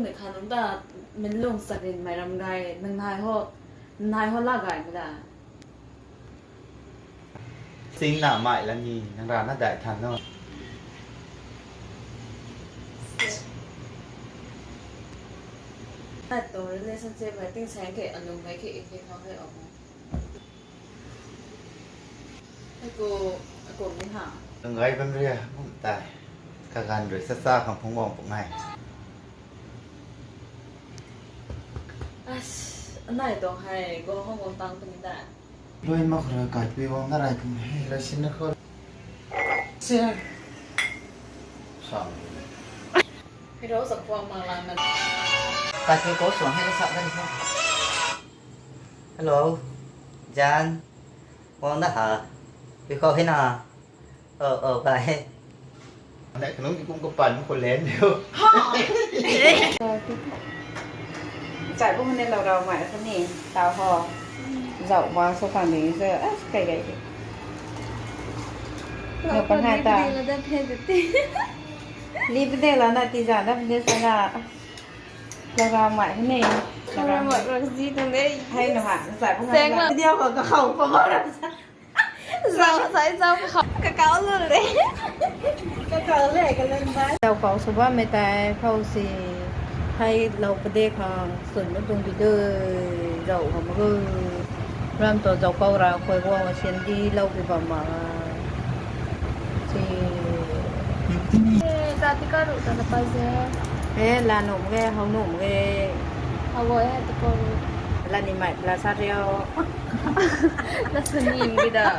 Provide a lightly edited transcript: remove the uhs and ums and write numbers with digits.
ในคันตามันลงสักเรนไม่รำไงนางนายฮอลากายไม่ได้สิ่งหน้าใหม่แล้วนี่นางราน่าได้ทันเนาะแต่ตัว relationship ไม่ติ้งแสงเกอารมณ์ไม่เกเอเขาให้ออกมาให้กูไม่หาđừng gây bên ria không tài cả gần rồi xa xa không phong vòng này อันไหนต้องให้ก็ห้องวงตังคนนี้ได้ đôi mắt rồi cài pi vòng nó lại cũng hay là xin nó không xe sòng ให้รู้สักความมาลามัน cài pi cố xuống hay nó sợ đây không hello Jan vòng đó hả pi khó thế nào vậy nãy cái cũng có phần có lén đều จ่ายพวกมันในเราหมายเขานี่ตาพอเจ้าว่าโซฟานี้เจอไก่เราปัญหาตารีบเดแล้วนาทีจานได้เป็นสระเราหมายเขานี่เราหมายเราซีตรงนี้ให้หนูหาจ่ายพวกมันเดียวกับเขาพอแล้วกะเกาเลยกันเลยบ้านเจ้าเขาสว่าไม่ตายเขาสิให้เราประเดี๋ยวส่วนมันตรงที่เด้อเราเขามาก็เริ่มตัวเจ้าเขาเราคอยว่าเช่นที่เราไปประมาณที่tapi karu tak lepas je ลาหนุ่มแกเขาหนุ่มแก awak tu kau ลานี่ใหม่ลาซาเรียว dah senyum ke dah